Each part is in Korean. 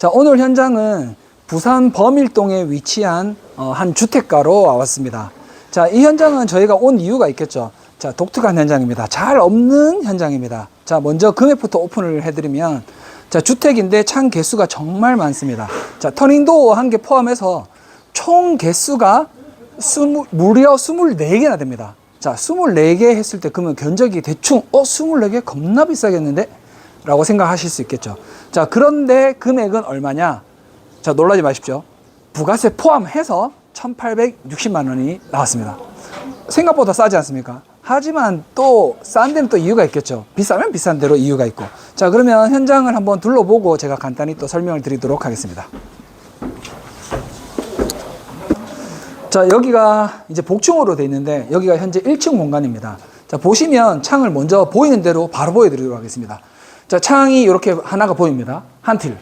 자, 오늘 현장은 부산 범일동에 위치한 한 주택가로 와봤습니다. 자, 이 현장은 저희가 온 이유가 있겠죠. 자, 독특한 현장입니다. 잘 없는 현장입니다. 자, 먼저 금액부터 오픈을 해드리면, 자, 주택인데 창 개수가 정말 많습니다. 자, 터닝도어 한 개 포함해서 총 개수가 무려 24개나 됩니다. 자, 24개 했을 때 그러면 견적이 대충 24개 겁나 비싸겠는데? 라고 생각하실 수 있겠죠. 자, 그런데 금액은 얼마냐? 자, 놀라지 마십시오. 부가세 포함해서 1,860만 원이 나왔습니다. 생각보다 싸지 않습니까? 하지만 또 싼 데는 또 이유가 있겠죠. 비싸면 비싼 대로 이유가 있고. 자, 그러면 현장을 한번 둘러보고 제가 간단히 또 설명을 드리도록 하겠습니다. 자, 여기가 이제 복층으로 되어 있는데 여기가 현재 1층 공간입니다. 자, 보시면 창을 먼저 보이는 대로 바로 보여드리도록 하겠습니다. 자, 창이 이렇게 하나가 보입니다. 한 틀.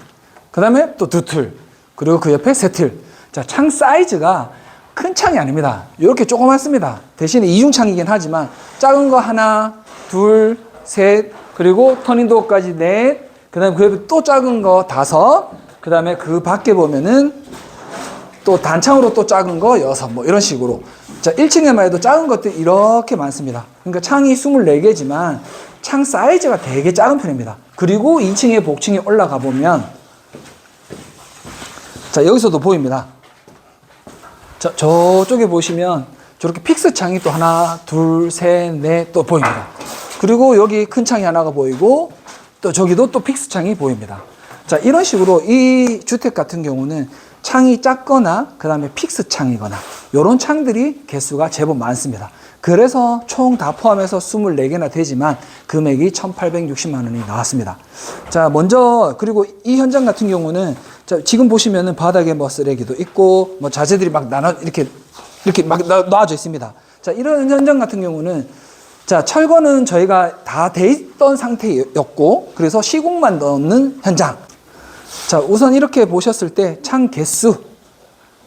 그 다음에 또 두 틀. 그리고 그 옆에 세 틀. 자, 창 사이즈가 큰 창이 아닙니다. 이렇게 조그맣습니다. 대신에 이중창이긴 하지만 작은 거 하나, 둘, 셋, 그리고 터닝도어까지 넷, 그 다음에 그 옆에 또 작은 거 다섯, 그 다음에 그 밖에 보면은 또 단창으로 또 작은 거 여섯, 뭐 이런 식으로. 자, 1층에만 해도 작은 것들이 이렇게 많습니다. 그러니까 창이 24개지만 창 사이즈가 되게 작은 편입니다. 그리고 2층에 복층에 올라가 보면, 자, 여기서도 보입니다. 자, 저쪽에 보시면 저렇게 픽스 창이 또 하나, 둘, 셋, 넷 또 보입니다. 그리고 여기 큰 창이 하나가 보이고 또 저기도 또 픽스 창이 보입니다. 자, 이런 식으로 이 주택 같은 경우는 창이 작거나 그 다음에 픽스 창이거나 이런 창들이 개수가 제법 많습니다. 그래서 총 다 포함해서 24개나 되지만 금액이 1,860만 원이 나왔습니다. 자, 먼저 그리고 이 현장 같은 경우는 자, 지금 보시면은 바닥에 뭐 쓰레기도 있고 뭐 자재들이 막 이렇게 막 놔져 있습니다. 자, 이런 현장 같은 경우는 자, 철거는 저희가 다 돼 있던 상태였고 그래서 시공만 넣는 현장. 자, 우선 이렇게 보셨을 때 창 개수,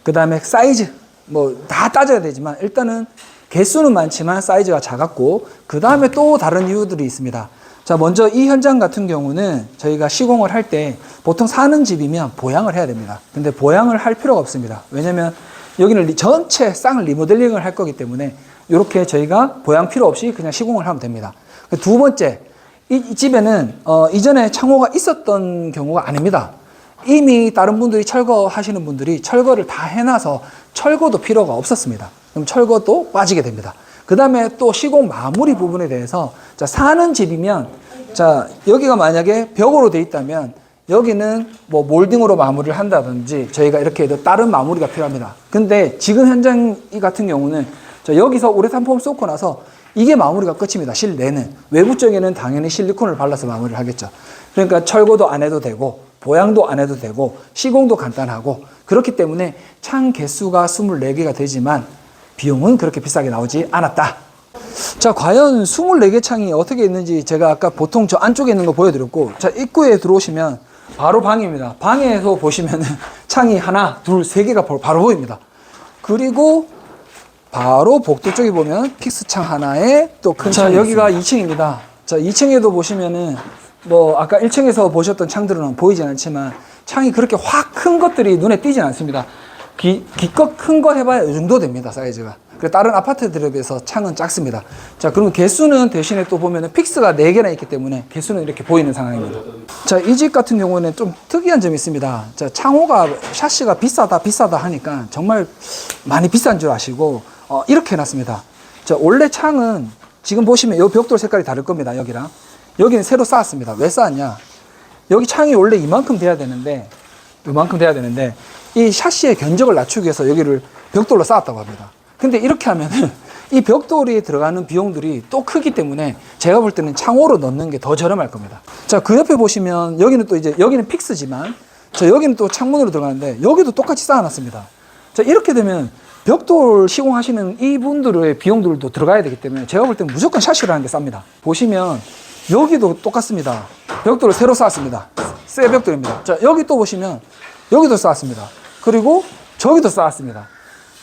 그 다음에 사이즈 뭐 다 따져야 되지만 일단은 개수는 많지만 사이즈가 작았고 그 다음에 또 다른 이유들이 있습니다. 자, 먼저 이 현장 같은 경우는 저희가 시공을 할 때 보통 사는 집이면 보양을 해야 됩니다. 근데 보양을 할 필요가 없습니다. 왜냐면 여기는 전체 쌍을 리모델링을 할 거기 때문에 이렇게 저희가 보양 필요 없이 그냥 시공을 하면 됩니다. 두 번째, 이 집에는 이전에 창호가 있었던 경우가 아닙니다. 이미 다른 분들이 철거하시는 분들이 철거를 다 해놔서 철거도 필요가 없었습니다. 그럼 철거도 빠지게 됩니다. 그 다음에 또 시공 마무리 부분에 대해서 자, 사는 집이면 자, 여기가 만약에 벽으로 돼 있다면 여기는 뭐 몰딩으로 마무리를 한다든지 저희가 이렇게 해도 다른 마무리가 필요합니다. 근데 지금 현장 같은 경우는 자, 여기서 우레탄 폼 쏟고 나서 이게 마무리가 끝입니다. 실내는. 외부 쪽에는 당연히 실리콘을 발라서 마무리를 하겠죠. 그러니까 철거도 안 해도 되고 보양도 안 해도 되고 시공도 간단하고 그렇기 때문에 창 개수가 24개가 되지만 비용은 그렇게 비싸게 나오지 않았다. 자, 과연 24개 창이 어떻게 있는지 제가 아까 보통 저 안쪽에 있는 거 보여드렸고 자, 입구에 들어오시면 바로 방입니다. 방에서 보시면은 창이 하나, 둘, 세 개가 바로 보입니다. 그리고 바로 복도 쪽에 보면 픽스 창 하나에 또 큰 창이 여기가 있습니다. 2층입니다. 자, 2층에도 보시면은 뭐 아까 1층에서 보셨던 창들은 보이진 않지만 창이 그렇게 확 큰 것들이 눈에 띄진 않습니다. 기껏 큰 거 해봐야 이 정도 됩니다. 사이즈가. 다른 아파트들에 비해서 창은 작습니다. 자, 그러면 개수는 대신에 또 보면은 픽스가 4개나 있기 때문에 개수는 이렇게 보이는 상황입니다. 자, 이 집 같은 경우는 좀 특이한 점이 있습니다. 자, 창호가 샤시가 비싸다 하니까 정말 많이 비싼 줄 아시고 이렇게 해놨습니다. 자, 원래 창은 지금 보시면 이 벽돌 색깔이 다를 겁니다. 여기랑 여기는 새로 쌓았습니다. 왜 쌓았냐? 여기 창이 원래 이만큼 돼야 되는데 이 샤시의 견적을 낮추기 위해서 여기를 벽돌로 쌓았다고 합니다. 근데 이렇게 하면은 이 벽돌이 들어가는 비용들이 또 크기 때문에 제가 볼 때는 창호로 넣는 게 더 저렴할 겁니다. 자, 그 옆에 보시면 여기는 또 이제 여기는 픽스지만 자, 여기는 또 창문으로 들어가는데 여기도 똑같이 쌓아놨습니다. 자, 이렇게 되면 벽돌 시공하시는 이분들의 비용들도 들어가야 되기 때문에 제가 볼 때는 무조건 샤시를 하는 게 쌉니다. 보시면 여기도 똑같습니다. 벽돌을 새로 쌓았습니다. 새 벽돌입니다. 자, 여기 또 보시면 여기도 쌓았습니다. 그리고 저기도 쌓았습니다.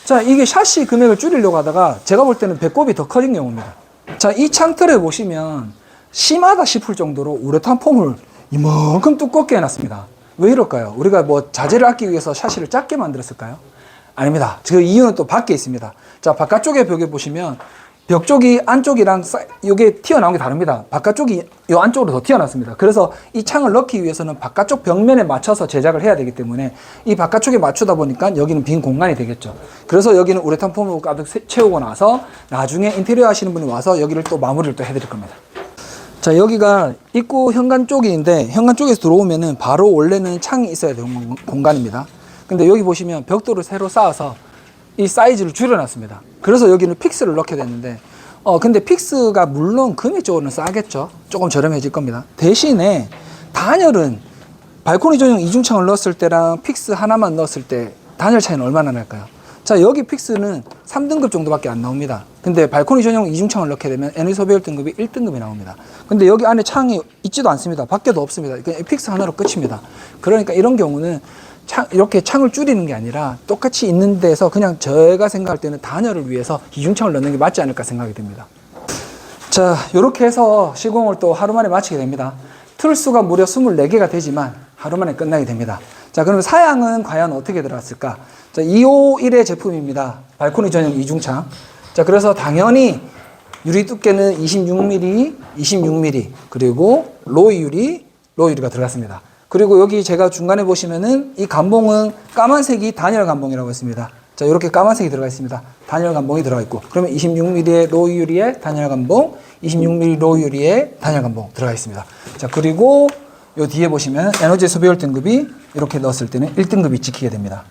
자, 이게 샤시 금액을 줄이려고 하다가 제가 볼 때는 배꼽이 더 커진 경우입니다. 자, 이 창틀에 보시면 심하다 싶을 정도로 우레탄 폼을 이만큼 두껍게 해놨습니다. 왜 이럴까요? 우리가 뭐 자재를 아끼기 위해서 샤시를 작게 만들었을까요? 아닙니다. 그 이유는 또 밖에 있습니다. 자, 바깥쪽에 벽에 보시면 벽 쪽이 안쪽이랑 이게 튀어나온 게 다릅니다. 바깥쪽이 이 안쪽으로 더 튀어났습니다. 그래서 이 창을 넣기 위해서는 바깥쪽 벽면에 맞춰서 제작을 해야 되기 때문에 이 바깥쪽에 맞추다 보니까 여기는 빈 공간이 되겠죠. 그래서 여기는 우레탄 폼으로 가득 채우고 나서 나중에 인테리어 하시는 분이 와서 여기를 또 마무리를 또 해드릴 겁니다. 자, 여기가 입구 현관 쪽인데 현관 쪽에서 들어오면은 바로 원래는 창이 있어야 되는 공간입니다. 근데 여기 보시면 벽돌을 새로 쌓아서 이 사이즈를 줄여놨습니다. 그래서 여기는 픽스를 넣게 됐는데 근데 픽스가 물론 금액적으로는 싸겠죠. 조금 저렴해질 겁니다. 대신에 단열은 발코니 전용 이중창을 넣었을 때랑 픽스 하나만 넣었을 때 단열 차이는 얼마나 날까요? 자, 여기 픽스는 3등급 정도밖에 안 나옵니다. 근데 발코니 전용 이중창을 넣게 되면 에너지소비율 등급이 1등급이 나옵니다. 근데 여기 안에 창이 있지도 않습니다. 밖에도 없습니다. 그냥 픽스 하나로 끝입니다. 그러니까 이런 경우는 이렇게 창을 줄이는 게 아니라 똑같이 있는 데서 그냥 제가 생각할 때는 단열을 위해서 이중창을 넣는 게 맞지 않을까 생각이 듭니다. 자, 이렇게 해서 시공을 또 하루 만에 마치게 됩니다. 틀 수가 무려 24개가 되지만 하루 만에 끝나게 됩니다. 자, 그러면 사양은 과연 어떻게 들어갔을까? 자, 251의 제품입니다. 발코니 전용 이중창. 자, 그래서 당연히 유리 두께는 26mm, 26mm, 그리고 로이 유리가 들어갔습니다. 그리고 여기 제가 중간에 보시면은 이 감봉은 까만색이 단열 감봉이라고 했습니다. 자, 이렇게 까만색이 들어가 있습니다. 단열 감봉이 들어가 있고, 그러면 26mm의 로이 유리에 단열 감봉, 26mm 로이 유리에 단열 감봉 들어가 있습니다. 자, 그리고 요 뒤에 보시면 에너지 소비율 등급이 이렇게 넣었을 때는 1등급이 찍히게 됩니다.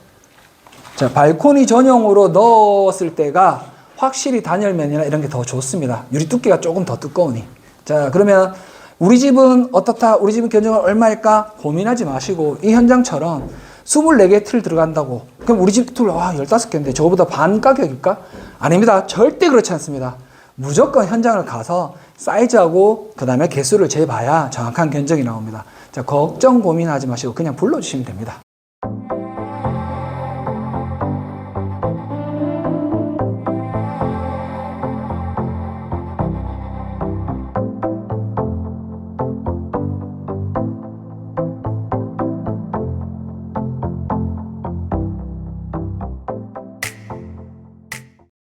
자, 발코니 전용으로 넣었을 때가 확실히 단열면이나 이런 게 더 좋습니다. 유리 두께가 조금 더 두꺼우니. 자, 그러면 우리 집은 어떻다? 우리 집은 견적은 얼마일까? 고민하지 마시고 이 현장처럼 24개 틀 들어간다고 그럼 우리 집 틀 15개인데 저거보다 반 가격일까? 아닙니다. 절대 그렇지 않습니다. 무조건 현장을 가서 사이즈하고 그 다음에 개수를 재봐야 정확한 견적이 나옵니다. 자, 걱정 고민하지 마시고 그냥 불러주시면 됩니다.